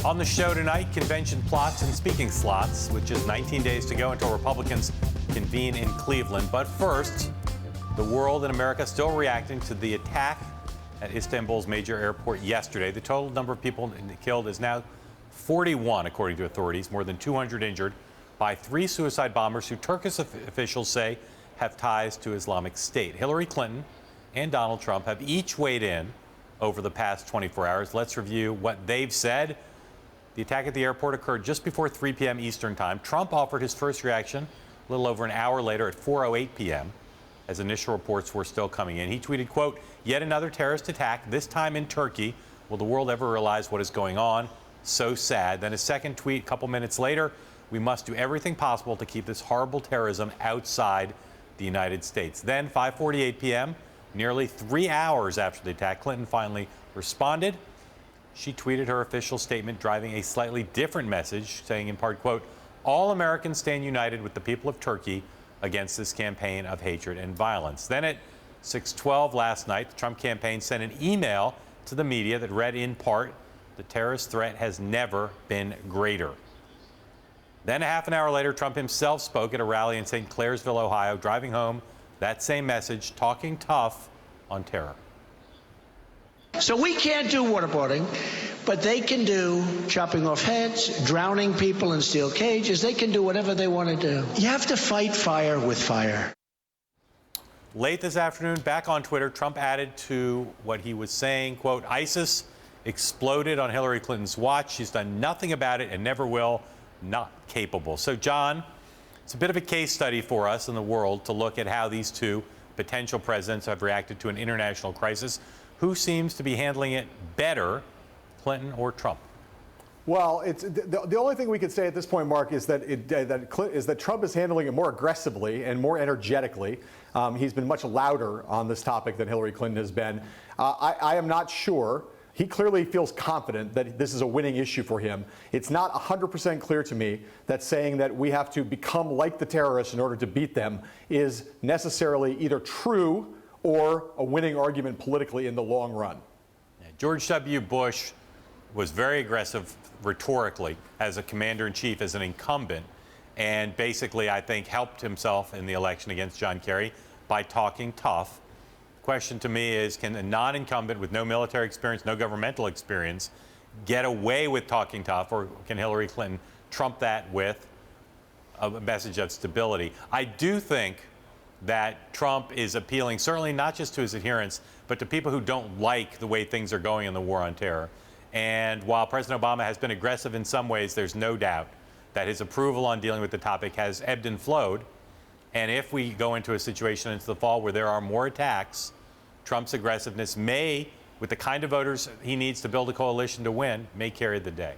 On the show tonight, convention plots and speaking slots, with just 19 days to go until Republicans convene in Cleveland. But first, the world and America still reacting to the attack at Istanbul's major airport yesterday. The total number of people killed is now 41, according to authorities, more than 200 injured by 3 suicide bombers who Turkish officials say have ties to Islamic State. Hillary Clinton and Donald Trump have each weighed in over the past 24 hours. Let's review what they've said. The attack at the airport occurred just before 3 p.m. Eastern time. Trump offered his first reaction a little over an hour later at 4:08 p.m. as initial reports were still coming in. He tweeted, quote, "Yet another terrorist attack, this time in Turkey. Will the world ever realize what is going on? So sad." Then a second tweet a couple minutes later, "We must do everything possible to keep this horrible terrorism outside the United States." Then 5:48 p.m., nearly 3 hours after the attack, Clinton finally responded. She tweeted her official statement, driving a slightly different message, saying in part, quote, "All Americans stand united with the people of Turkey against this campaign of hatred and violence." Then at 6:12 last night, the Trump campaign sent an email to the media that read in part, "The terrorist threat has never been greater." Then a half an hour later, Trump himself spoke at a rally in St. Clairsville, Ohio, driving home that same message, talking tough on terror. So we can't do waterboarding, but they can do chopping off heads, drowning people in steel cages. They can do whatever they want to do. You have to fight fire with fire. Late this afternoon, back on Twitter, Trump added to what he was saying, quote, "ISIS exploded on Hillary Clinton's watch. She's done nothing about it and never will. Not capable." So, John, it's a bit of a case study for us in the world to look at how these two potential presidents have reacted to an international crisis. Who seems to be handling it better, Clinton or Trump? Well, it's the only thing we could say at this point, Mark, is that Trump is handling it more aggressively and more energetically. He's been much louder on this topic than Hillary Clinton has been. I am not sure. He clearly feels confident that this is a winning issue for him. It's not 100% clear to me that saying that we have to become like the terrorists in order to beat them is necessarily either true or a winning argument politically in the long run. George W. Bush was very aggressive rhetorically as a commander-in-chief, as an incumbent, and basically, I think, helped himself in the election against John Kerry by talking tough. Question to me is, can a non-incumbent with no military experience, no governmental experience, get away with talking tough, or can Hillary Clinton trump that with a message of stability? I do think that Trump is appealing, certainly not just to his adherents, but to people who don't like the way things are going in the war on terror. And while President Obama has been aggressive in some ways, there's no doubt that his approval on dealing with the topic has ebbed and flowed. And if we go into a situation into the fall where there are more attacks, Trump's aggressiveness may, with the kind of voters he needs to build a coalition to win, may carry the day.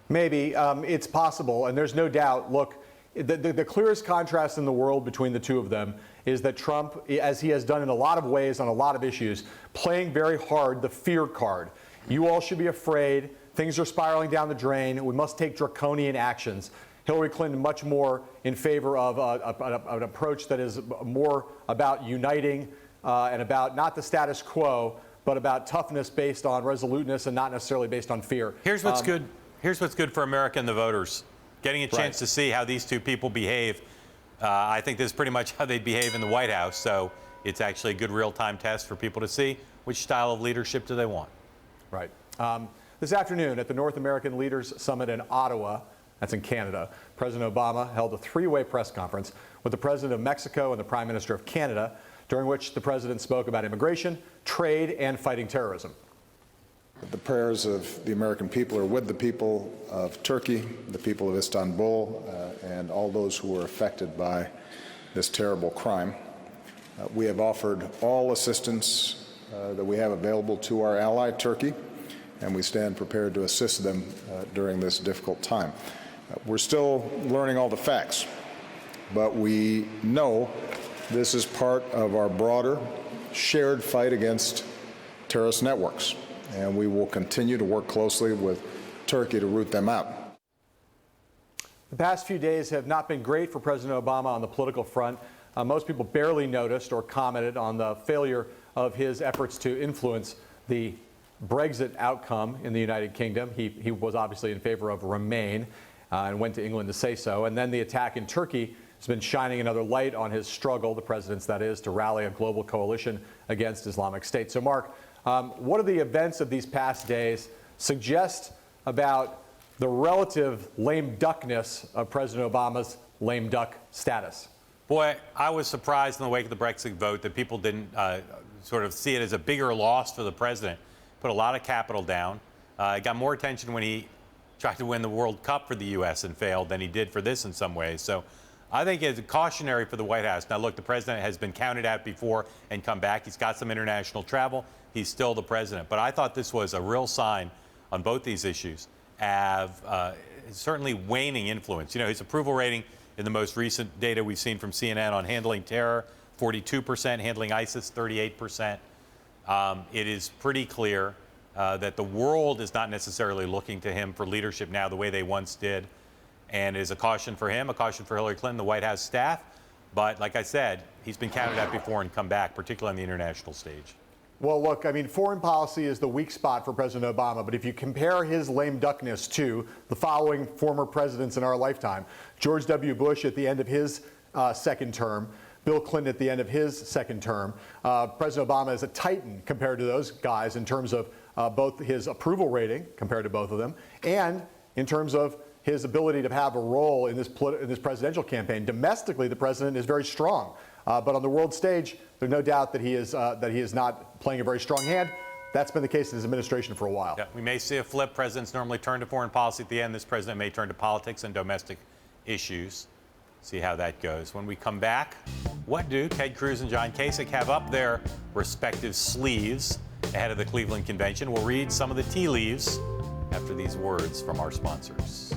Maybe. It's possible. And there's no doubt. Look, the clearest contrast in the world between the two of them is that Trump, as he has done in a lot of ways on a lot of issues, playing very hard the fear card. You all should be afraid. Things are spiraling down the drain. We must take draconian actions. Hillary Clinton much more in favor of an approach that is more about uniting and about not the status quo, but about toughness based on resoluteness and not necessarily based on fear. Here's what's good. Here's what's good for America and the voters. Getting a chance to see how these two people behave. I think this is pretty much how they'd behave in the White House. So it's actually a good real-time test for people to see which style of leadership do they want. Right. This afternoon at the North American Leaders Summit in Ottawa, that's in Canada, President Obama held a three-way press conference with the President of Mexico and the Prime Minister of Canada, during which the President spoke about immigration, trade, and fighting terrorism. The prayers of the American people are with the people of Turkey, the people of Istanbul, and all those who were affected by this terrible crime. We have offered all assistance that we have available to our ally, Turkey, and we stand prepared to assist them during this difficult time. We're still learning all the facts, but we know this is part of our broader shared fight against terrorist networks, and we will continue to work closely with Turkey to root them out. The past few days have not been great for President Obama on the political front. Most people barely noticed or commented on the failure of his efforts to influence the Brexit outcome in the United Kingdom. He was obviously in favor of Remain and went to England to say so. And then the attack in Turkey has been shining another light on his struggle, the president's that is, to rally a global coalition against Islamic State. So, Mark, what do the events of these past days suggest about the relative lame duckness of President Obama's lame duck status? Boy, I was surprised in the wake of the Brexit vote that people didn't sort of see it as a bigger loss for the president. Put a lot of capital down. Got more attention when he tried to win the World Cup for the U.S. and failed than he did for this in some ways. So I think it's cautionary for the White House. Now, look, the president has been counted out before and come back. He's got some international travel. He's still the president. But I thought this was a real sign on both these issues of certainly waning influence. You know, his approval rating in the most recent data we've seen from CNN on handling terror, 42%, handling ISIS, 38%. It is pretty clear that the world is not necessarily looking to him for leadership now the way they once did. And it is a caution for him, a caution for Hillary Clinton, the White House staff. But like I said, he's been counted out before and come back, particularly on the international stage. Well, look, I mean, foreign policy is the weak spot for President Obama. But if you compare his lame duckness to the following former presidents in our lifetime, George W. Bush at the end of his second term, Bill Clinton at the end of his second term, President Obama is a titan compared to those guys in terms of both his approval rating compared to both of them and in terms of his ability to have a role in this presidential campaign. Domestically, the president is very strong. But on the world stage, there's no doubt that he is not playing a very strong hand. That's been the case in his administration for a while. Yeah, we may see a flip. Presidents normally turn to foreign policy at the end. This president may turn to politics and domestic issues. See how that goes. When we come back, what do Ted Cruz and John Kasich have up their respective sleeves ahead of the Cleveland convention? We'll read some of the tea leaves after these words from our sponsors.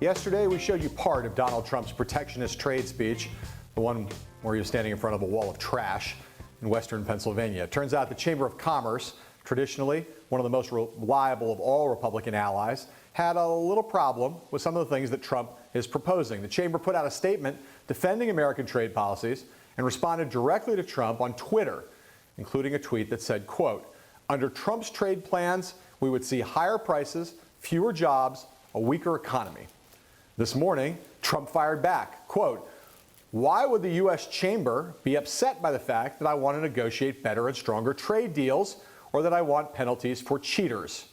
Yesterday, we showed you part of Donald Trump's protectionist trade speech, the one where he was standing in front of a wall of trash in western Pennsylvania. It turns out the Chamber of Commerce, traditionally one of the most reliable of all Republican allies, had a little problem with some of the things that Trump is proposing. The Chamber put out a statement defending American trade policies and responded directly to Trump on Twitter, including a tweet that said, quote, "Under Trump's trade plans, we would see higher prices, fewer jobs, a weaker economy." This morning, Trump fired back, quote, "Why would the U.S. Chamber be upset by the fact that I want to negotiate better and stronger trade deals or that I want penalties for cheaters?"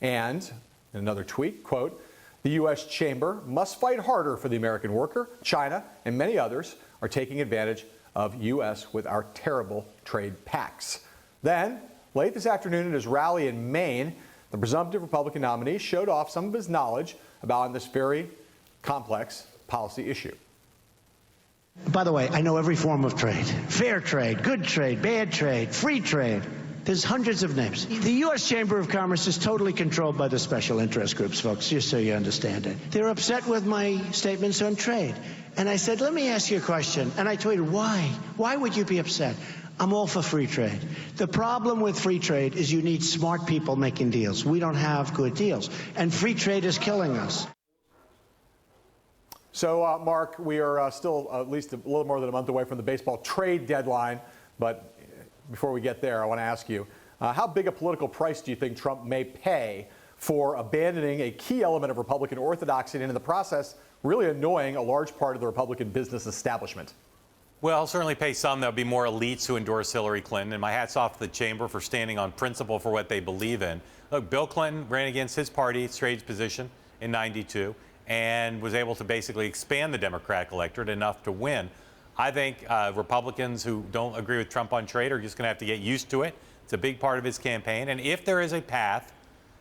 And in another tweet, quote, "The U.S. Chamber must fight harder for the American worker. China and many others are taking advantage of U.S. with our terrible trade pacts." Then, late this afternoon at his rally in Maine, the presumptive Republican nominee showed off some of his knowledge about this very complex policy issue. By the way, I know every form of trade. Fair trade, good trade, bad trade, free trade. There's hundreds of names. The U.S. Chamber of Commerce is totally controlled by the special interest groups, folks, just so you understand it. They're upset with my statements on trade. And I said, let me ask you a question. And I tweeted, why? Why would you be upset? I'm all for free trade. The problem with free trade is you need smart people making deals. We don't have good deals. And free trade is killing us. So, Mark, we are still at least a little more than a month away from the baseball trade deadline. But before we get there, I want to ask you, how big a political price do you think Trump may pay for abandoning a key element of Republican orthodoxy and in the process really annoying a large part of the Republican business establishment? Well, I'll certainly pay some. There'll be more elites who endorse Hillary Clinton. And my hat's off to the chamber for standing on principle for what they believe in. Look, Bill Clinton ran against his party's trade position in '92 and was able to basically expand the Democratic electorate enough to win. I think Republicans who don't agree with Trump on trade are just going to have to get used to it. It's a big part of his campaign. And if there is a path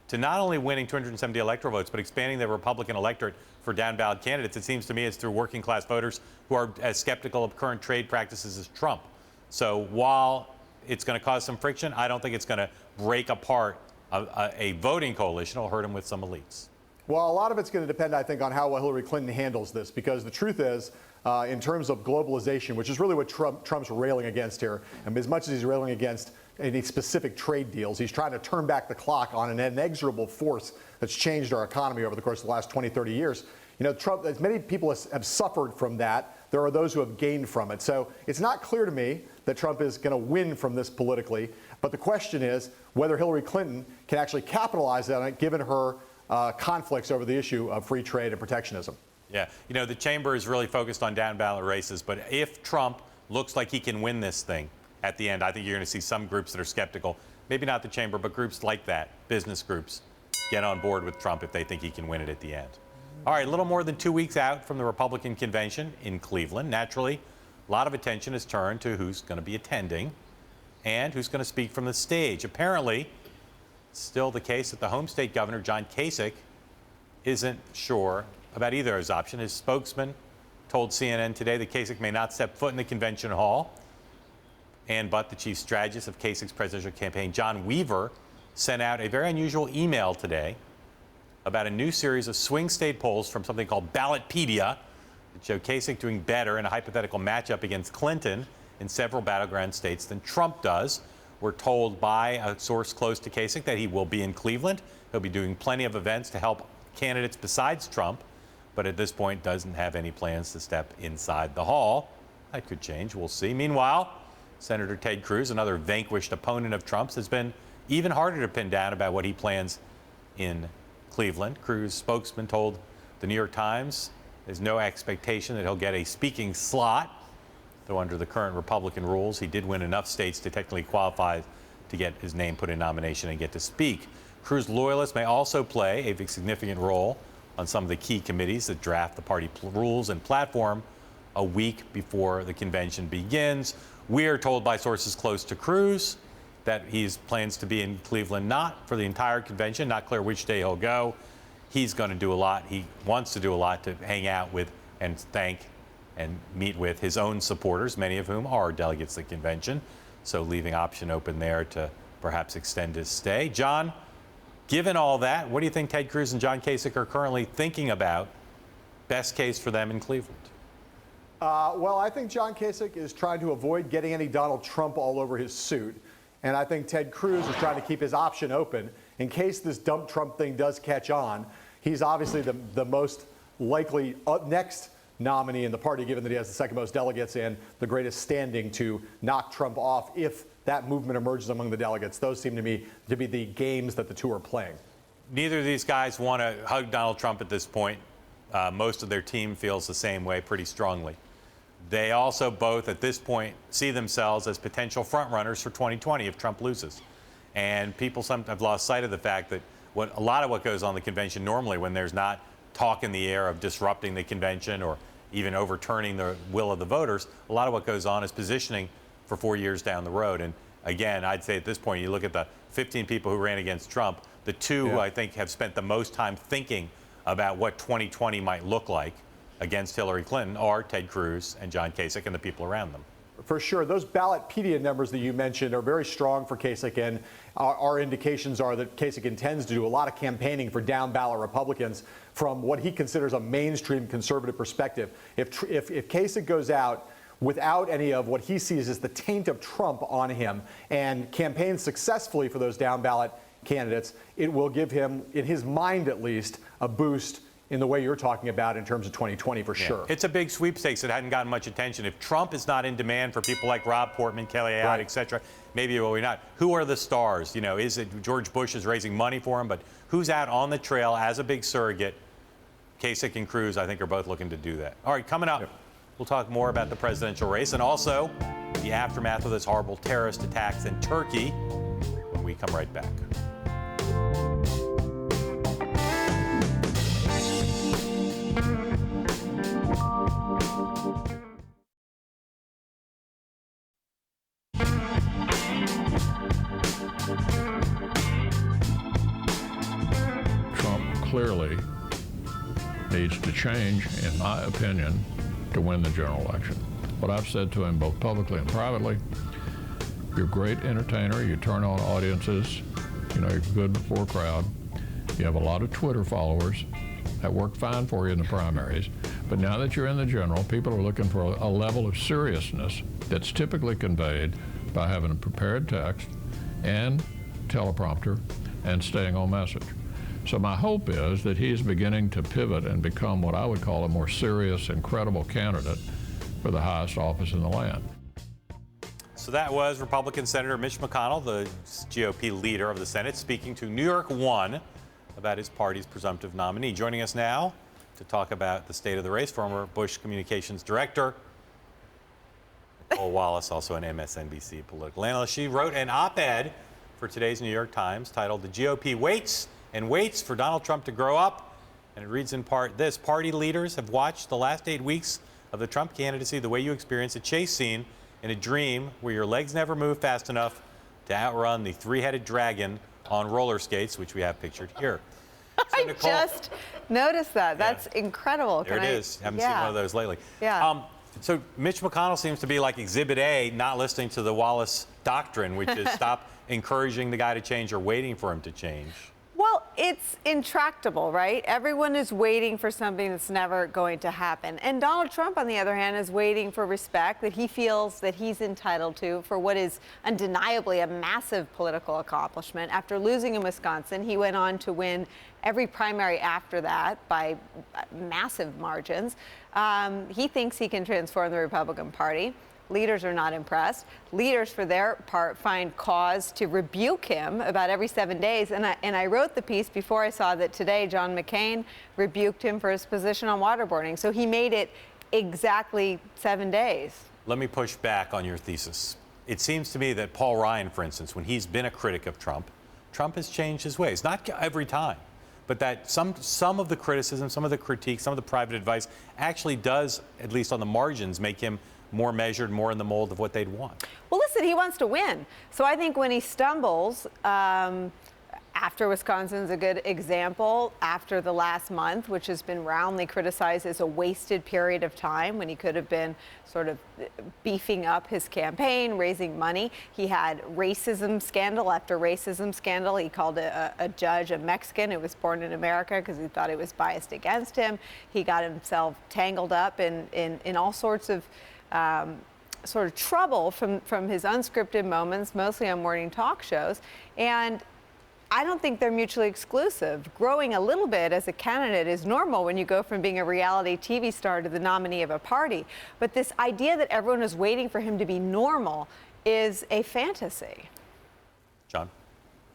to not only winning 270 electoral votes, but expanding the Republican electorate for down-ballot candidates, it seems to me it's through working-class voters who are as skeptical of current trade practices as Trump. So while it's going to cause some friction, I don't think it's going to break apart a voting coalition. It'll hurt him with some elites. Well, a lot of it's going to depend, I think, on how Hillary Clinton handles this, because the truth is, in terms of globalization, which is really what Trump's railing against here, and as much as he's railing against any specific trade deals, he's trying to turn back the clock on an inexorable force that's changed our economy over the course of the last 20, 30 years. You know, Trump, as many people have suffered from that, there are those who have gained from it. So it's not clear to me that Trump is going to win from this politically. But the question is whether Hillary Clinton can actually capitalize on it, given her conflicts over the issue of free trade and protectionism. Yeah, you know, the chamber is really focused on down ballot races, but if Trump looks like he can win this thing at the end, I think you're going to see some groups that are skeptical. Maybe not the chamber, but groups like that, business groups, get on board with Trump if they think he can win it at the end. All right, a little more than 2 weeks out from the Republican convention in Cleveland. Naturally, a lot of attention is turned to who's going to be attending and who's going to speak from the stage. Apparently, it's still the case that the home state governor, John Kasich, isn't sure about either of his options. His spokesman told CNN today that Kasich may not step foot in the convention hall. But the chief strategist of Kasich's presidential campaign, John Weaver, sent out a very unusual email today about a new series of swing state polls from something called Ballotpedia that show Kasich doing better in a hypothetical matchup against Clinton in several battleground states than Trump does. We're told by a source close to Kasich that he will be in Cleveland. He'll be doing plenty of events to help candidates besides Trump, but at this point doesn't have any plans to step inside the hall. That could change. We'll see. Meanwhile, Senator Ted Cruz, another vanquished opponent of Trump's, has been even harder to pin down about what he plans in Cleveland. Cruz's spokesman told the New York Times there's no expectation that he'll get a speaking slot, though under the current Republican rules, he did win enough states to technically qualify to get his name put in nomination and get to speak. Cruz loyalists may also play a significant role on some of the key committees that draft the party rules and platform a week before the convention begins. We are told by sources close to Cruz that he plans to be in Cleveland not for the entire convention, not clear which day he'll go. He's going to do a lot. He wants to do a lot to hang out with and thank and meet with his own supporters, many of whom are delegates to the convention. So leaving option open there to perhaps extend his stay. John, given all that, what do you think Ted Cruz and John Kasich are currently thinking about best case for them in Cleveland? Well, I think John Kasich is trying to avoid getting any Donald Trump all over his suit. And I think Ted Cruz is trying to keep his option open in case this dump Trump thing does catch on. He's obviously the most likely next nominee in the party, given that he has the second most delegates and the greatest standing to knock Trump off if that movement emerges among the delegates. Those seem to me to be the games that the two are playing. Neither of these guys want to hug Donald Trump at this point. Most of their team feels the same way pretty strongly. They also both, at this point, see themselves as potential frontrunners for 2020 if Trump loses. And people sometimes have lost sight of the fact that a lot of what goes on in the convention normally when there's not talk in the air of disrupting the convention or even overturning the will of the voters, a lot of what goes on is positioning for 4 years down the road. And again, I'd say at this point, you look at the 15 people who ran against Trump, the two who I think have spent the most time thinking about what 2020 might look like against Hillary Clinton are Ted Cruz and John Kasich and the people around them. For sure. Those Ballotpedia numbers that you mentioned are very strong for Kasich, and our indications are that Kasich intends to do a lot of campaigning for down-ballot Republicans from what he considers a mainstream conservative perspective. If Kasich goes out without any of what he sees as the taint of Trump on him and campaigns successfully for those down-ballot candidates, it will give him, in his mind at least, a boost in the way you're talking about in terms of 2020 for sure. It's a big sweepstakes that hadn't gotten much attention. If Trump is not in demand for people like Rob Portman, Kelly Ayotte, et cetera, maybe it will be not. Who are the stars? You know, is it George Bush is raising money for him? But who's out on the trail as a big surrogate? Kasich and Cruz, I think, are both looking to do that. All right, coming up, we'll talk more about the presidential race and also the aftermath of those horrible terrorist attacks in Turkey when we come right back. Clearly needs to change, in my opinion, to win the general election. What I've said to him both publicly and privately, you're a great entertainer, you turn on audiences, you know, you're good before a crowd, You have a lot of Twitter followers that worked fine for you in the primaries. But now that you're in the general, people are looking for a level of seriousness that's typically conveyed by having a prepared text and teleprompter and staying on message. So my hope is that he's beginning to pivot and become what I would call a more serious and credible candidate for the highest office in the land. So that was Republican Senator Mitch McConnell, the GOP leader of the Senate, speaking to New York One about his party's presumptive nominee. Joining us now to talk about the state of the race, former Bush Communications Director Nicolle Wallace, also an MSNBC political analyst. She wrote an op-ed for today's New York Times titled "The GOP Waits and Waits for Donald Trump to Grow Up." And it reads in part this: party leaders have watched the last 8 weeks of the Trump candidacy the way you experience a chase scene in a dream where your legs never move fast enough to outrun the three-headed dragon on roller skates, which we have pictured here. So I Nicolle, just noticed that. That's incredible. there it is. Haven't seen one of those lately. Yeah. So Mitch McConnell seems to be like Exhibit A, not listening to the Wallace doctrine, which is stop encouraging the guy to change or waiting for him to change. Well, it's intractable, right? Everyone is waiting for something that's never going to happen. And Donald Trump, on the other hand, is waiting for respect that he feels that he's entitled to for what is undeniably a massive political accomplishment. After losing in Wisconsin, he went on to win every primary after that by massive margins. He thinks he can transform the Republican Party. Leaders are not impressed. Leaders, for their part, find cause to rebuke him about every 7 days. And I wrote the piece before I saw that today John McCain rebuked him for his position on waterboarding. So he made it exactly 7 days. Let me push back on your thesis. It seems to me that Paul Ryan, for instance, when he's been a critic of Trump, Trump has changed his ways. Not every time, but that some of the criticism, some of the critique, some of the private advice actually does, at least on the margins, make him more measured, more in the mold of what they'd want. Well, listen, he wants to win. So I think when he stumbles, after Wisconsin's a good example, after the last month, which has been roundly criticized as a wasted period of time when he could have been sort of beefing up his campaign, raising money. He had racism scandal after racism scandal. He called a judge a Mexican who was born in America because he thought it was biased against him. He got himself tangled up in all sorts of sort of trouble from his unscripted moments, mostly on morning talk shows. And I don't think they're mutually exclusive. Growing a little bit as a candidate is normal when you go from being a reality TV star to the nominee of a party. But this idea that everyone is waiting for him to be normal is a fantasy. John?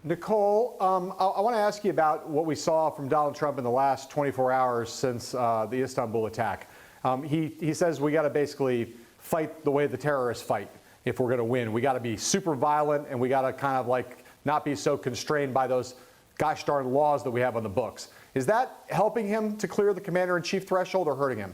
Nicolle, I want to ask you about what we saw from Donald Trump in the last 24 hours since the Istanbul attack. He says we got to basically fight the way the terrorists fight if we're going to win. We got to be super violent, and we got to kind of like not be so constrained by those gosh darn laws that we have on the books. Is that helping him to clear the commander-in-chief threshold or hurting him?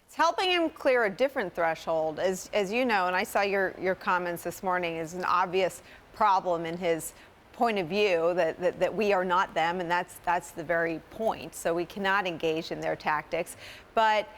It's helping him clear a different threshold. As you know, and I saw your comments this morning, is an obvious problem in his point of view that we are not them, and that's the very point. So we cannot engage in their tactics. But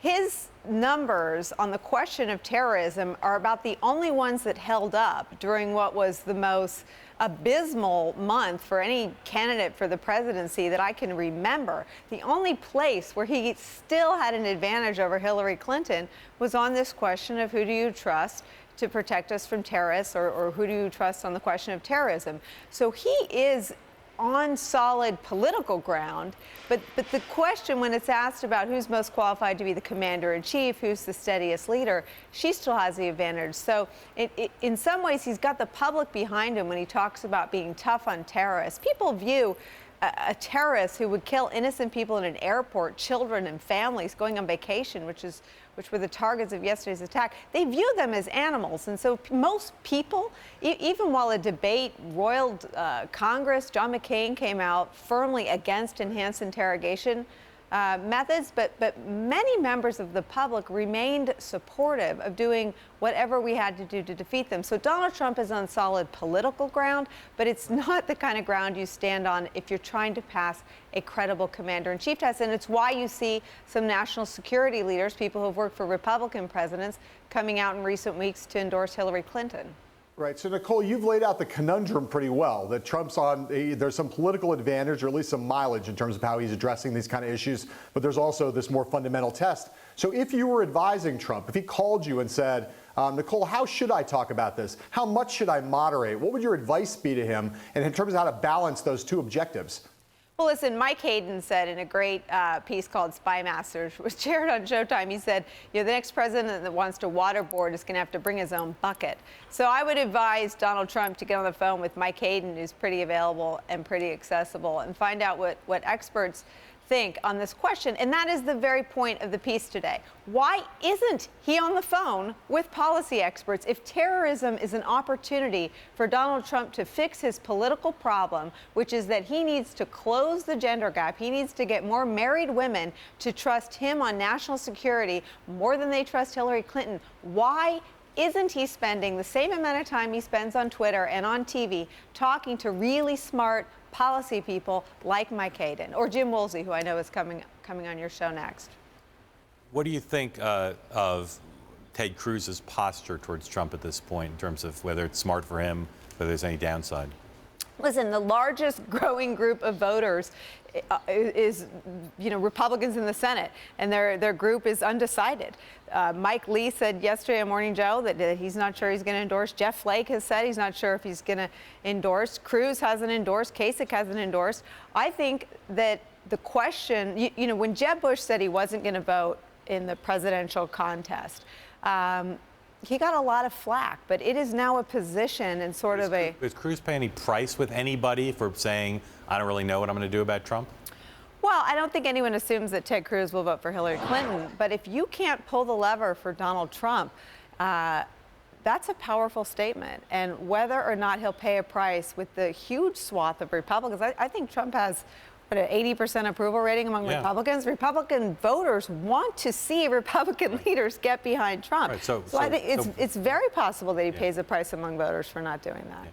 his numbers on the question of terrorism are about the only ones that held up during what was the most abysmal month for any candidate for the presidency that I can remember. The only place where he still had an advantage over Hillary Clinton was on this question of who do you trust to protect us from terrorists, or who do you trust on the question of terrorism. So he is on solid political ground, but the question when it's asked about who's most qualified to be the commander-in-chief, who's the steadiest leader, she still has the advantage. So in some ways, he's got the public behind him when he talks about being tough on terrorists. People view a terrorist who would kill innocent people in an airport, children and families going on vacation, which were the targets of yesterday's attack, they view them as animals. And so most people, even while a debate roiled Congress, John McCain came out firmly against enhanced interrogation methods, but many members of the public remained supportive of doing whatever we had to do to defeat them. So Donald Trump is on solid political ground, but it's not the kind of ground you stand on if you're trying to pass a credible commander-in-chief test. And it's why you see some national security leaders, people who have worked for Republican presidents, coming out in recent weeks to endorse Hillary Clinton. Right. So, Nicolle, you've laid out the conundrum pretty well, that Trump's there's some political advantage, or at least some mileage in terms of how he's addressing these kind of issues, but there's also this more fundamental test. So if you were advising Trump, if he called you and said, Nicolle, how should I talk about this? How much should I moderate? What would your advice be to him, and in terms of how to balance those two objectives? Well, listen, Mike Hayden said in a great piece called Spy Masters, which was aired on Showtime, he said, the next president that wants to waterboard is going to have to bring his own bucket. So I would advise Donald Trump to get on the phone with Mike Hayden, who's pretty available and pretty accessible, and find out what experts think on this question. And that is the very point of the piece today. Why isn't he on the phone with policy experts if terrorism is an opportunity for Donald Trump to fix his political problem, which is that he needs to close the gender gap. He needs to get more married women to trust him on national security more than they trust Hillary Clinton. Why isn't he spending the same amount of time he spends on Twitter and on TV talking to really smart policy people like Mike Hayden or Jim Woolsey, who I know is coming on your show next? What do you think of Ted Cruz's posture towards Trump at this point in terms of whether it's smart for him, whether there's any downside? Listen, the largest growing group of voters is Republicans in the Senate, and their group is undecided. Mike Lee said yesterday on Morning Joe that he's not sure he's going to endorse. Jeff Flake has said he's not sure if he's going to endorse. Cruz hasn't endorsed. Kasich hasn't endorsed. I think that the question, when Jeb Bush said he wasn't going to vote in the presidential contest, he got a lot of flack, but it is now a position and sort of a... Is Cruz paying any price with anybody for saying, I don't really know what I'm going to do about Trump? Well, I don't think anyone assumes that Ted Cruz will vote for Hillary Clinton, but if you can't pull the lever for Donald Trump, that's a powerful statement. And whether or not he'll pay a price with the huge swath of Republicans, I think Trump has an 80% approval rating among Republicans. Republican voters want to see Republican leaders get behind Trump. Right, so I think it's very possible that he pays a price among voters for not doing that.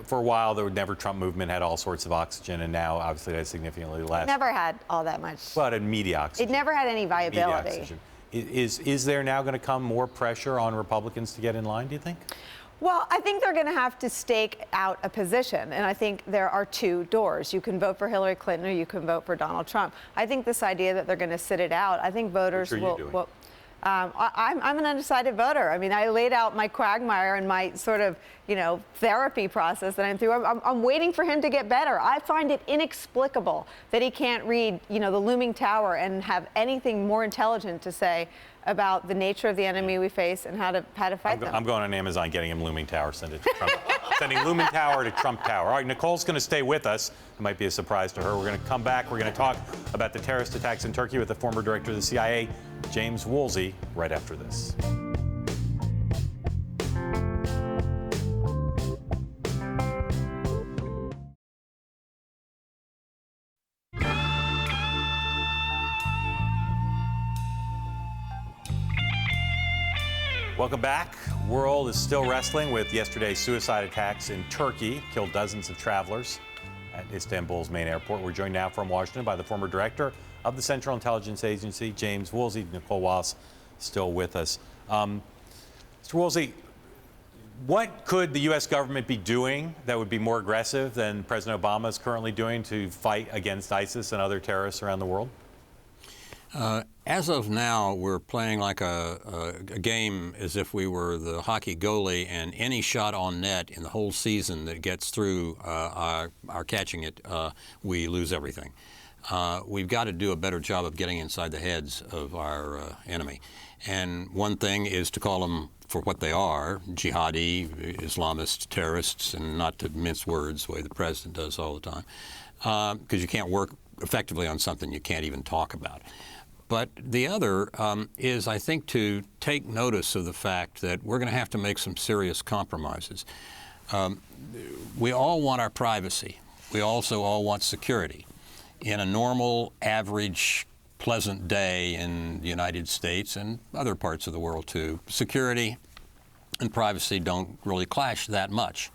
For a while, the Never Trump movement had all sorts of oxygen, and now, obviously, that's significantly less. It never had all that much. But in media oxygen. It never had any viability. Is there now going to come more pressure on Republicans to get in line, do you think? Well, I think they're going to have to stake out a position, and I think there are two doors. You can vote for Hillary Clinton or you can vote for Donald Trump. I think this idea that they're going to sit it out, I think voters will. I'm an undecided voter. I mean, I laid out my quagmire and my sort of, therapy process that I'm through. I'm waiting for him to get better. I find it inexplicable that he can't read, the looming tower and have anything more intelligent to say about the nature of the enemy we face and how to fight them. I'm going on Amazon, getting him Looming Tower, send it to Trump. Sending Looming Tower to Trump Tower. All right, Nicole's going to stay with us. It might be a surprise to her. We're going to come back. We're going to talk about the terrorist attacks in Turkey with the former director of the CIA, James Woolsey, right after this. Welcome back. World is still wrestling with yesterday's suicide attacks in Turkey, killed dozens of travelers at Istanbul's main airport. We're joined now from Washington by the former director of the Central Intelligence Agency, James Woolsey. Nicolle Wallace still with us. Mr. Woolsey, what could the U.S. government be doing that would be more aggressive than President Obama is currently doing to fight against ISIS and other terrorists around the world? As of now, we're playing like a game as if we were the hockey goalie, and any shot on net in the whole season that gets through our catching it, we lose everything. We've got to do a better job of getting inside the heads of our enemy. And one thing is to call them for what they are, jihadi, Islamist terrorists, and not to mince words the way the president does all the time, because you can't work effectively on something you can't even talk about. But the other is, I think, to take notice of the fact that we're going to have to make some serious compromises. We all want our privacy. We also all want security. In a normal, average, pleasant day in the United States and other parts of the world, too, security and privacy don't really clash that much.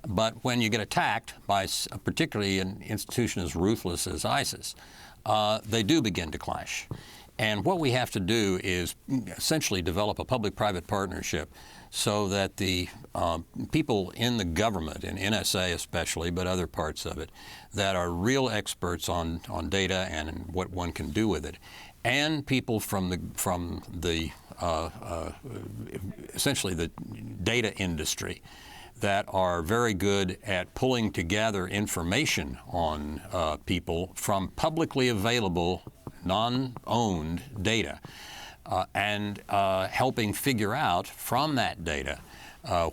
But when you get attacked by particularly an institution as ruthless as ISIS, they do begin to clash. And what we have to do is essentially develop a public-private partnership so that the people in the government, in NSA especially, but other parts of it, that are real experts on data and what one can do with it, and people from the essentially the data industry that are very good at pulling together information on people from publicly available, non-owned data, and helping figure out from that data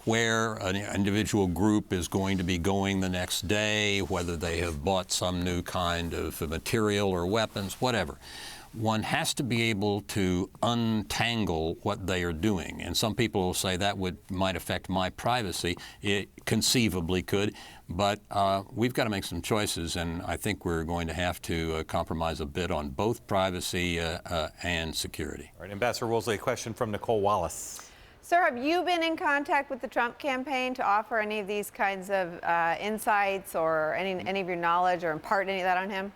where an individual group is going to be going the next day, whether they have bought some new kind of material or weapons, whatever. One has to be able to untangle what they are doing. And some people will say that might affect my privacy. It conceivably could, but we've got to make some choices, and I think we're going to have to compromise a bit on both privacy and security. All right, Ambassador Woolsey, a question from Nicolle Wallace. Sir, have you been in contact with the Trump campaign to offer any of these kinds of insights or any of your knowledge or impart any of that on him?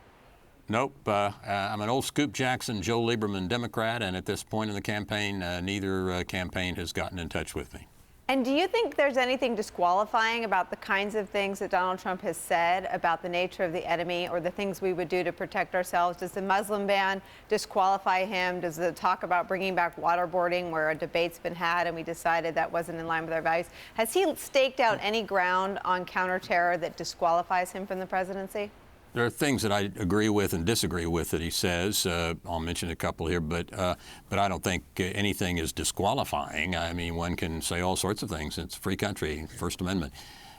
Nope. I'm an old Scoop Jackson, Joe Lieberman Democrat, and at this point in the campaign, neither campaign has gotten in touch with me. And do you think there's anything disqualifying about the kinds of things that Donald Trump has said about the nature of the enemy or the things we would do to protect ourselves? Does the Muslim ban disqualify him? Does the talk about bringing back waterboarding, where a debate's been had and we decided that wasn't in line with our values? Has he staked out any ground on counterterror that disqualifies him from the presidency? There are things that I agree with and disagree with that he says. I'll mention a couple here, but I don't think anything is disqualifying. I mean, one can say all sorts of things. It's a free country, First Amendment.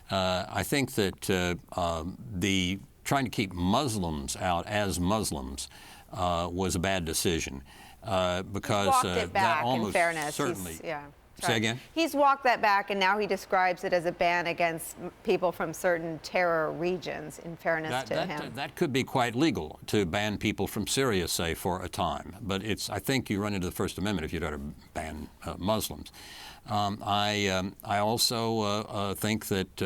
I think that the trying to keep Muslims out as Muslims was a bad decision because walked it back, that almost in fairness. certainly. Sorry. Say again? He's walked that back, and now he describes it as a ban against people from certain terror regions, in fairness to him. That could be quite legal, to ban people from Syria, say, for a time. But I think you run into the First Amendment if you try to ban Muslims. I also think that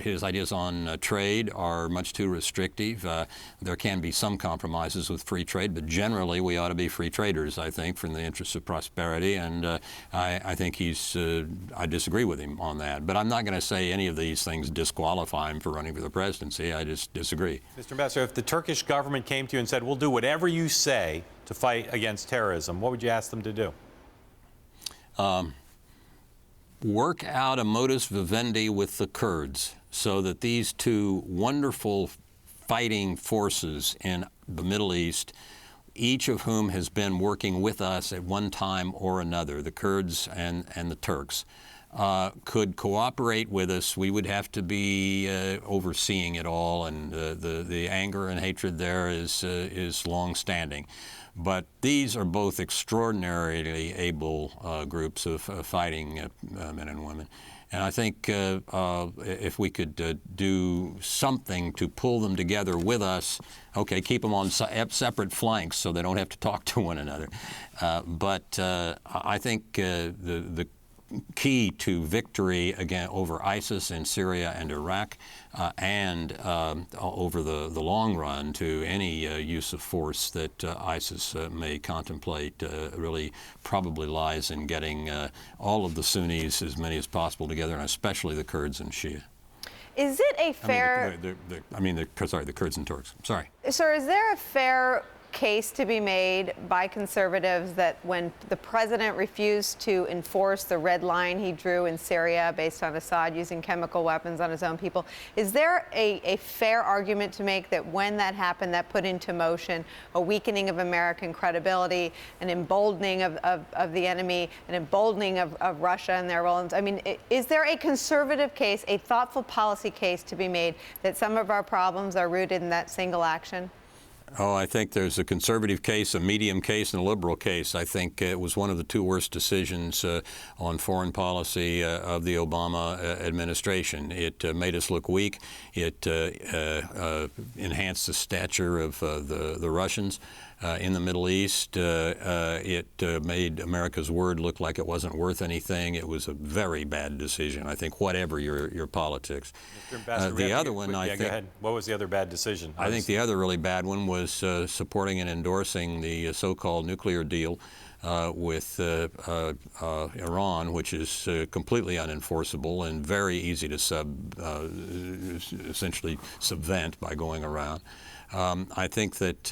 his ideas on trade are much too restrictive. There can be some compromises with free trade, but generally we ought to be free traders, I think, for the interests of prosperity. And I think I disagree with him on that. But I'm not going to say any of these things disqualify him for running for the presidency. I just disagree. Mr. Ambassador, if the Turkish government came to you and said, we'll do whatever you say to fight against terrorism, what would you ask them to do? Work out a modus vivendi with the Kurds so that these two wonderful fighting forces in the Middle East, each of whom has been working with us at one time or another, the Kurds and the Turks, could cooperate with us. We would have to be overseeing it all, and the anger and hatred there is long-standing. But these are both extraordinarily able groups of fighting men and women. And I think if we could do something to pull them together with us, okay, keep them on separate flanks so they don't have to talk to one another. But I think the key to victory again over ISIS in Syria and Iraq, and over the long run to any use of force that ISIS may contemplate, really probably lies in getting all of the Sunnis, as many as possible, together, and especially the Kurds and Shia. Is it a fair... the Kurds and Turks. Sorry. Sir, is there a fair case to be made by conservatives that when the president refused to enforce the red line he drew in Syria based on Assad using chemical weapons on his own people, is there a fair argument to make that when that happened, that put into motion a weakening of American credibility, an emboldening of the enemy, an emboldening of Russia and their role? I mean, is there a conservative case, a thoughtful policy case to be made that some of our problems are rooted in that single action? Oh, I think there's a conservative case, a medium case, and a liberal case. I think it was one of the two worst decisions on foreign policy of the Obama administration. It made us look weak. It enhanced the stature of the Russians in the Middle East. It made America's word look like it wasn't worth anything. It was a very bad decision, I think, whatever your politics. Mr. Ambassador, the other one, I think... Go ahead. What was the other bad decision? I think the other really bad one was supporting and endorsing the so-called nuclear deal with Iran, which is completely unenforceable and very easy to essentially subvent by going around. I think that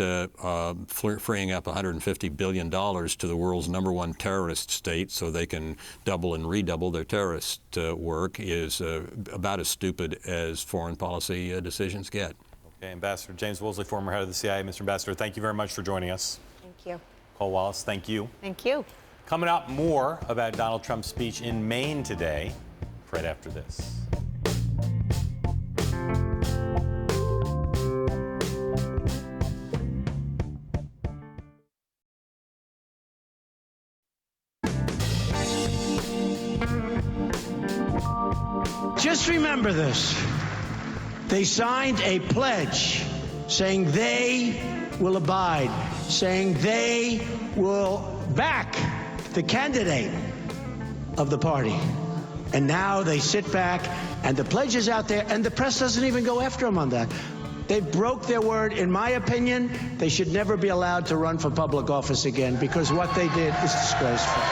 freeing up $150 billion to the world's #1 terrorist state so they can double and redouble their terrorist work is about as stupid as foreign policy decisions get. Okay, Ambassador James Woolsey, former head of the CIA. Mr. Ambassador, thank you very much for joining us. Thank you. Nicolle, Wallace, thank you. Thank you. Coming up, more about Donald Trump's speech in Maine today, right after this. Just remember this. They signed a pledge saying they will abide, saying they will back the candidate of the party. And now they sit back, and the pledge is out there, and the press doesn't even go after them on that. They broke their word. In my opinion, they should never be allowed to run for public office again, because what they did is disgraceful.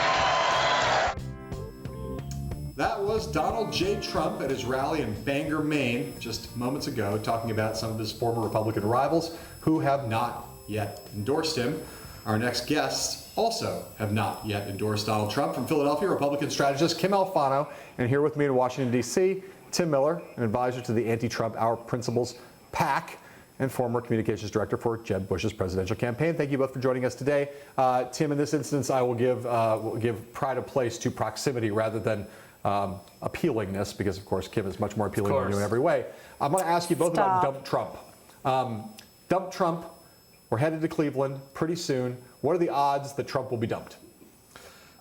That was Donald J. Trump at his rally in Bangor, Maine, just moments ago, talking about some of his former Republican rivals who have not yet endorsed him. Our next guests also have not yet endorsed Donald Trump. From Philadelphia, Republican strategist Kim Alfano, and here with me in Washington, D.C., Tim Miller, an advisor to the Anti-Trump Our Principles PAC, and former communications director for Jeb Bush's presidential campaign. Thank you both for joining us today. Tim, in this instance, I will give pride of place to proximity rather than appealingness, because of course Kim is much more appealing than you in every way. I'm going to ask you both about Dump Trump. Dump Trump. We're headed to Cleveland pretty soon. What are the odds that Trump will be dumped?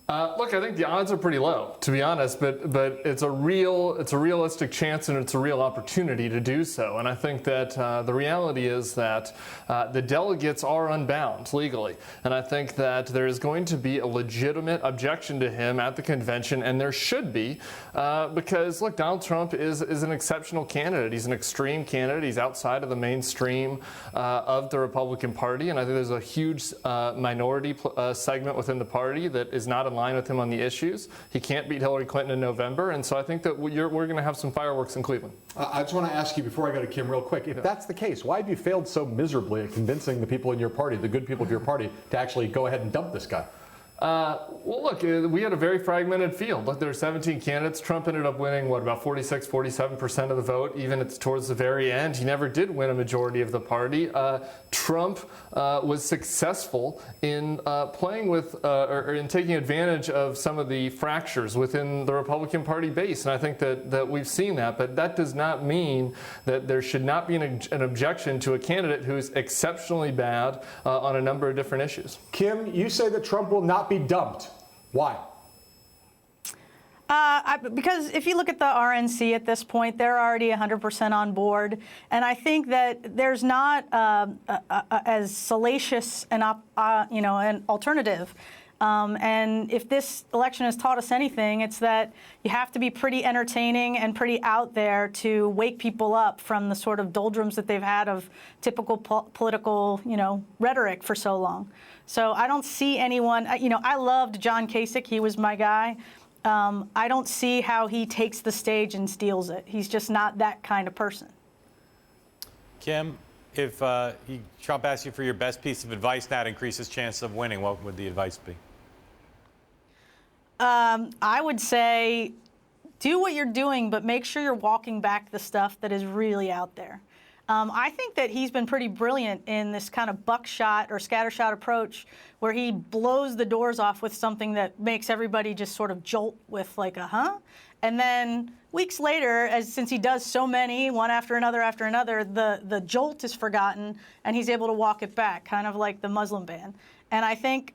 Look, I think the odds are pretty low, to be honest, but it's a realistic chance and it's a real opportunity to do so. And I think that the reality is that the delegates are unbound legally, and I think that there is going to be a legitimate objection to him at the convention, and there should be, because look, Donald Trump is an exceptional candidate. He's an extreme candidate. He's outside of the mainstream of the Republican Party, and I think there's a huge minority segment within the party that is not in line with him on the issues. He can't beat Hillary Clinton in November, and so I think that we're going to have some fireworks in Cleveland. I just want to ask you before I go to Kim real quick, if that's the case, why have you failed so miserably at convincing the people in your party, the good people of your party, to actually go ahead and dump this guy? Well, look, we had a very fragmented field. Look, there were 17 candidates. Trump ended up winning, about 46, 47% of the vote, even towards the very end. He never did win a majority of the party. Trump was successful in playing with, or in taking advantage of some of the fractures within the Republican Party base. And I think that we've seen that. But that does not mean that there should not be an objection to a candidate who's exceptionally bad on a number of different issues. Kim, you say that Trump will not be dumped. Why? Because if you look at the RNC at this point, they're already 100% on board. And I think that there's not as salacious an alternative. And if this election has taught us anything, it's that you have to be pretty entertaining and pretty out there to wake people up from the sort of doldrums that they've had of typical political, rhetoric for so long. So I don't see anyone, I loved John Kasich. He was my guy. I don't see how he takes the stage and steals it. He's just not that kind of person. Kim, if Trump asks you for your best piece of advice now to increase his chance of winning, what would the advice be? I would say do what you're doing, but make sure you're walking back the stuff that is really out there. I think that he's been pretty brilliant in this kind of buckshot or scattershot approach where he blows the doors off with something that makes everybody just sort of jolt with like a huh? And then weeks later, since he does so many, one after another, the jolt is forgotten and he's able to walk it back, kind of like the Muslim ban. And I think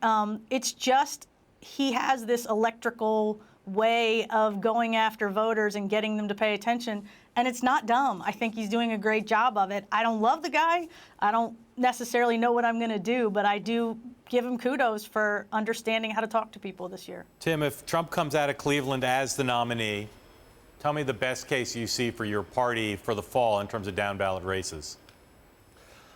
it's just he has this electrical way of going after voters and getting them to pay attention. And it's not dumb. I think he's doing a great job of it. I don't love the guy. I don't necessarily know what I'm going to do, but I do give him kudos for understanding how to talk to people this year. Tim, if Trump comes out of Cleveland as the nominee, tell me the best case you see for your party for the fall in terms of down ballot races.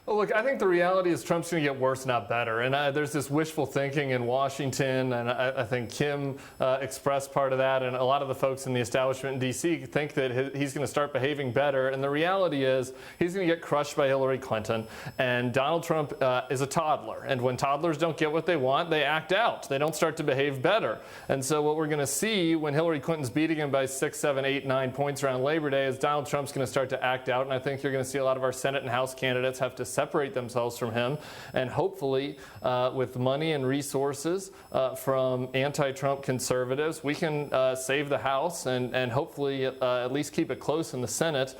Well, look, I think the reality is Trump's going to get worse, not better. And there's this wishful thinking in Washington, and I think Kim expressed part of that, and a lot of the folks in the establishment in D.C. think that he's going to start behaving better. And the reality is he's going to get crushed by Hillary Clinton, and Donald Trump is a toddler. And when toddlers don't get what they want, they act out. They don't start to behave better. And so what we're going to see when Hillary Clinton's beating him by 6, 7, 8, 9 points around Labor Day is Donald Trump's going to start to act out. And I think you're going to see a lot of our Senate and House candidates have to separate themselves from him, and hopefully with money and resources from anti-Trump conservatives, we can save the House and hopefully at least keep it close in the Senate,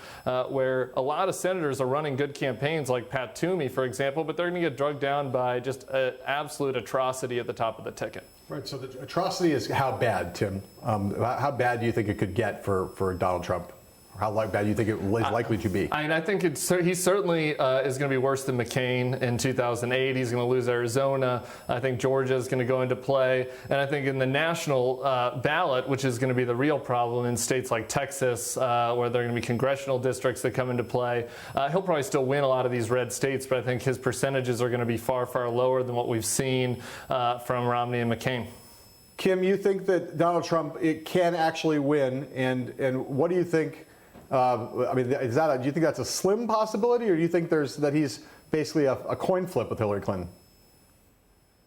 where a lot of senators are running good campaigns, like Pat Toomey, for example, but they're going to get drugged down by just absolute atrocity at the top of the ticket. Right, so the atrocity is how bad, Tim? How bad do you think it could get for Donald Trump? How bad do you think it is likely to be? I mean, I think he certainly is going to be worse than McCain in 2008. He's going to lose Arizona. I think Georgia is going to go into play. And I think in the national ballot, which is going to be the real problem in states like Texas, where there are going to be congressional districts that come into play, he'll probably still win a lot of these red states, but I think his percentages are going to be far, far lower than what we've seen from Romney and McCain. Kim, you think that Donald Trump can actually win, and what do you think? I mean, do you think that's a slim possibility, or do you think that he's basically a coin flip with Hillary Clinton?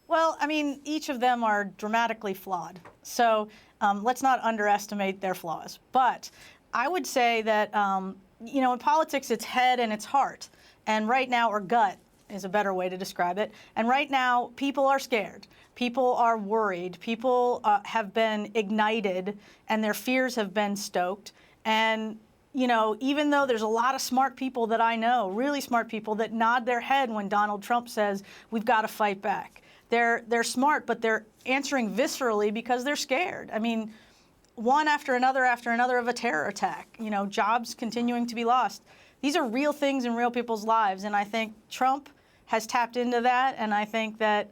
Well, I mean, each of them are dramatically flawed. So let's not underestimate their flaws. But I would say that, in politics, it's head and it's heart. And right now, or gut is a better way to describe it. And right now, people are scared. People are worried. People have been ignited, and their fears have been stoked. And even though there's a lot of smart people that I know, really smart people, that nod their head when Donald Trump says, we've got to fight back. They're smart, but they're answering viscerally because they're scared. I mean, one after another of a terror attack, jobs continuing to be lost. These are real things in real people's lives, and I think Trump has tapped into that, and I think that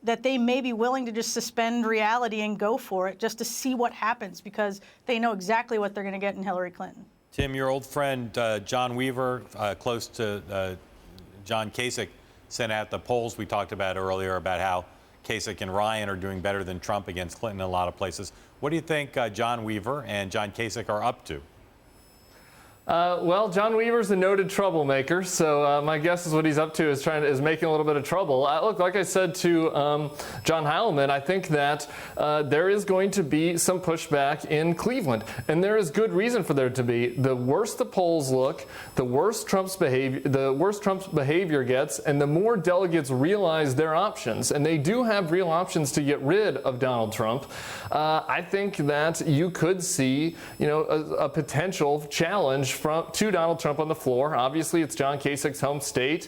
that they may be willing to just suspend reality and go for it just to see what happens, because they know exactly what they're going to get in Hillary Clinton. Tim, your old friend John Weaver, close to John Kasich, sent out the polls we talked about earlier about how Kasich and Ryan are doing better than Trump against Clinton in a lot of places. What do you think John Weaver and John Kasich are up to? Well, John Weaver's a noted troublemaker, so my guess is what he's up to is making a little bit of trouble. Look, like I said to John Heilemann, I think that there is going to be some pushback in Cleveland, and there is good reason for there to be. The worse the polls look, the worse Trump's behavior gets, and the more delegates realize their options, and they do have real options to get rid of Donald Trump. I think that you could see, a potential challenge to Donald Trump on the floor. Obviously, it's John Kasich's home state.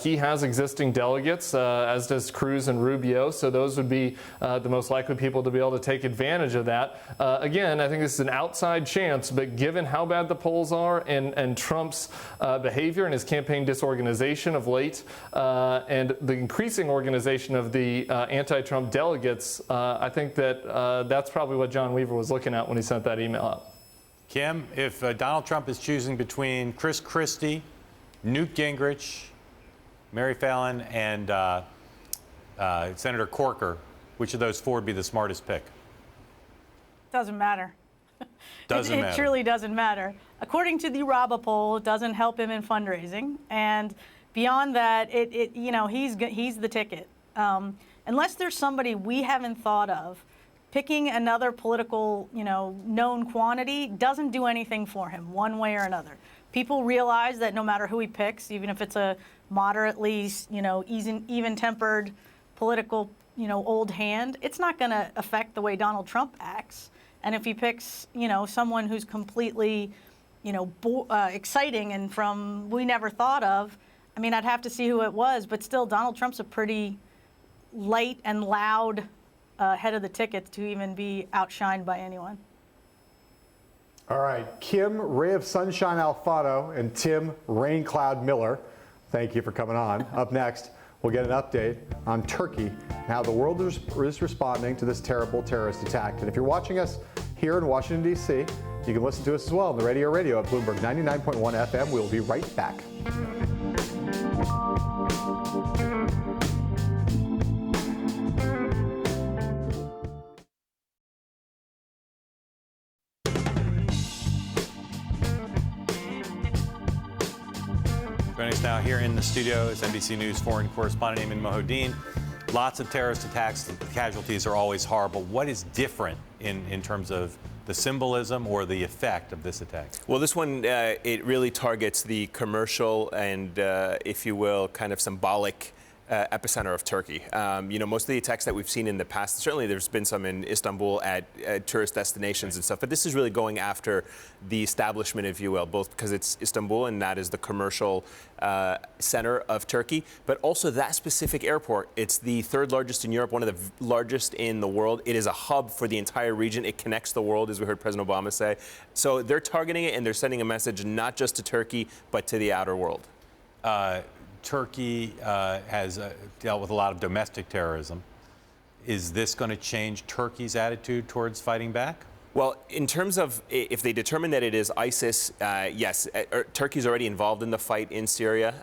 He has existing delegates, as does Cruz and Rubio, so those would be the most likely people to be able to take advantage of that. Again, I think this is an outside chance, but given how bad the polls are and Trump's behavior and his campaign disorganization of late, and the increasing organization of the anti-Trump delegates, I think that that's probably what John Weaver was looking at when he sent that email out. Kim, if Donald Trump is choosing between Chris Christie, Newt Gingrich, Mary Fallin, and Senator Corker, which of those four would be the smartest pick? Doesn't matter. Doesn't matter. It truly doesn't matter. According to the Raba poll, it doesn't help him in fundraising, and beyond that, he's the ticket. Unless there's somebody we haven't thought of, picking another political, known quantity doesn't do anything for him one way or another. People realize that no matter who he picks, even if it's a moderately, even-tempered political, old hand, it's not going to affect the way Donald Trump acts. And if he picks, someone who's completely, exciting and from we never thought of, I mean, I'd have to see who it was, but still, Donald Trump's a pretty light and loud head of the ticket to even be outshined by anyone. All right, Kim, Ray of Sunshine Alfano, and Tim, Rain Cloud Miller, thank you for coming on. Up next, we'll get an update on Turkey and how the world is responding to this terrible terrorist attack. And if you're watching us here in Washington, D.C., you can listen to us as well on the radio at Bloomberg 99.1 FM. We'll be right back. Joining us now here in the studio is NBC News foreign correspondent Ayman Mohyeldin. Lots of terrorist attacks. The casualties are always horrible. What is different in terms of the symbolism or the effect of this attack? Well, this one, it really targets the commercial and, if you will, kind of symbolic epicenter of Turkey. Most of the attacks that we've seen in the past, certainly there's been some in Istanbul at tourist destinations and stuff, but this is really going after the establishment, if you will, both because it's Istanbul and that is the commercial center of Turkey, but also that specific airport. It's the third largest in Europe, one of the largest in the world. It is a hub for the entire region. It connects the world, as we heard President Obama say. So they're targeting it and they're sending a message not just to Turkey, but to the outer world. Turkey has dealt with a lot of domestic terrorism. Is this going to change Turkey's attitude towards fighting back? Well, in terms of if they determine that it is ISIS, yes, Turkey's already involved in the fight in Syria.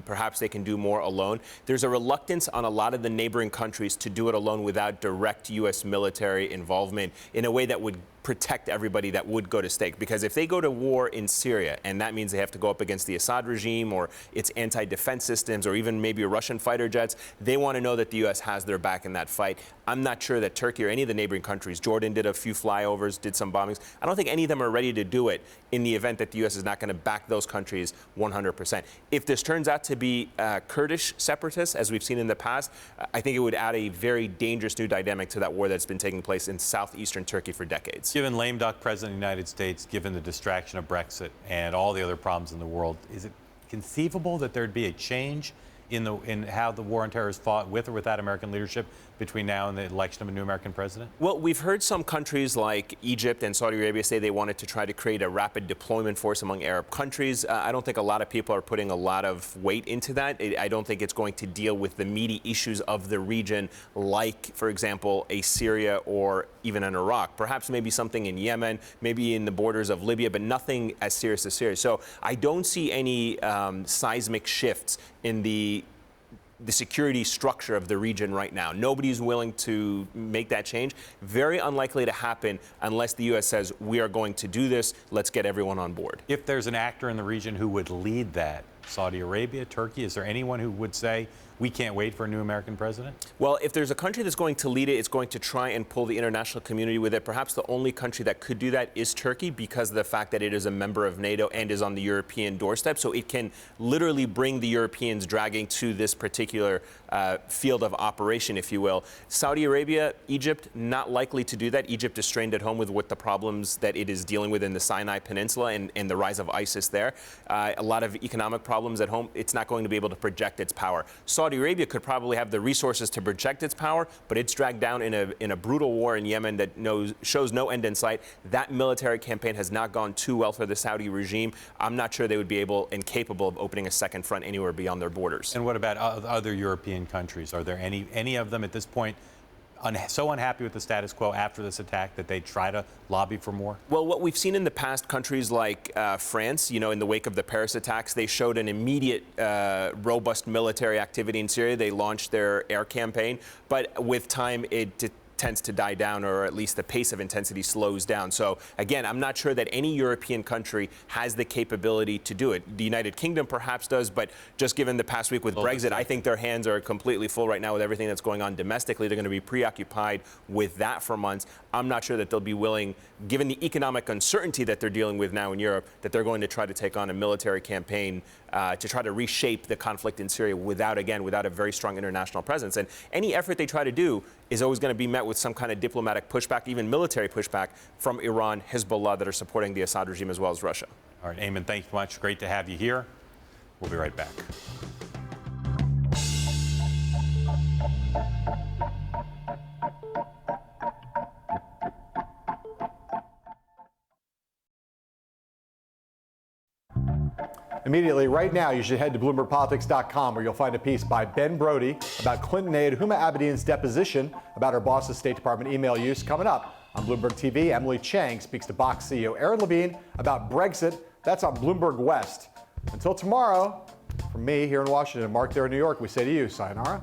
Perhaps they can do more alone. There's a reluctance on a lot of the neighboring countries to do it alone without direct U.S. military involvement in a way that would protect everybody that would go to stake. Because if they go to war in Syria, and that means they have to go up against the Assad regime or its anti-defense systems or even maybe Russian fighter jets, they want to know that the U.S. has their back in that fight. I'm not sure that Turkey or any of the neighboring countries, Jordan did a few flyovers, did some bombings. I don't think any of them are ready to do it in the event that the U.S. is not going to back those countries 100%. If this turns out to be Kurdish separatists, as we've seen in the past, I think it would add a very dangerous new dynamic to that war that's been taking place in southeastern Turkey for decades. Given lame duck president of the United States, given the distraction of Brexit and all the other problems in the world, is it conceivable that there'd be a change in how the war on terror is fought with or without American leadership between now and the election of a new American president? Well, we've heard some countries like Egypt and Saudi Arabia say they wanted to try to create a rapid deployment force among Arab countries. I don't think a lot of people are putting a lot of weight into that. I don't think it's going to deal with the meaty issues of the region, like, for example, a Syria or even an Iraq. Perhaps maybe something in Yemen, maybe in the borders of Libya, but nothing as serious as Syria. So I don't see any seismic shifts in the security structure of the region right now. Nobody's willing to make that change. Very unlikely to happen unless the U.S. says, we are going to do this, let's get everyone on board. If there's an actor in the region who would lead that, Saudi Arabia, Turkey, is there anyone who would say, we can't wait for a new American president? Well, if there's a country that's going to lead it, it's going to try and pull the international community with it. Perhaps the only country that could do that is Turkey because of the fact that it is a member of NATO and is on the European doorstep. So it can literally bring the Europeans dragging to this particular field of operation, if you will. Saudi Arabia, Egypt, not likely to do that. Egypt is strained at home with what the problems that it is dealing with in the Sinai Peninsula and the rise of ISIS there. A lot of economic problems at home. It's not going to be able to project its power. Saudi Arabia could probably have the resources to project its power, but it's dragged down in a brutal war in Yemen that shows no end in sight. That military campaign has not gone too well for the Saudi regime. I'm not sure they would be able and capable of opening a second front anywhere beyond their borders. And what about other European countries? Are there any of them at this point so unhappy with the status quo after this attack that they try to lobby for more? Well, what we've seen in the past, countries like France, in the wake of the Paris attacks, they showed an immediate, robust military activity in Syria. They launched their air campaign, but with time, it tends to die down, or at least the pace of intensity slows down. So again, I'm not sure that any European country has the capability to do it. The United Kingdom perhaps does, but just given the past week with Brexit, I think their hands are completely full right now with everything that's going on domestically. They're going to be preoccupied with that for months. I'm not sure that they'll be willing, given the economic uncertainty that they're dealing with now in Europe, that they're going to try to take on a military campaign to try to reshape the conflict in Syria without a very strong international presence. And any effort they try to do is always going to be met with some kind of diplomatic pushback, even military pushback from Iran, Hezbollah that are supporting the Assad regime as well as Russia. All right, Ayman, thank you much. Great to have you here. We'll be right back. Immediately, right now, you should head to BloombergPolitics.com, where you'll find a piece by Ben Brody about Clinton aide Huma Abedin's deposition about her boss's State Department email use. Coming up on Bloomberg TV, Emily Chang speaks to Box CEO Aaron Levine about Brexit. That's on Bloomberg West. Until tomorrow, From me here in Washington, Mark there in New York, we say to you, sayonara.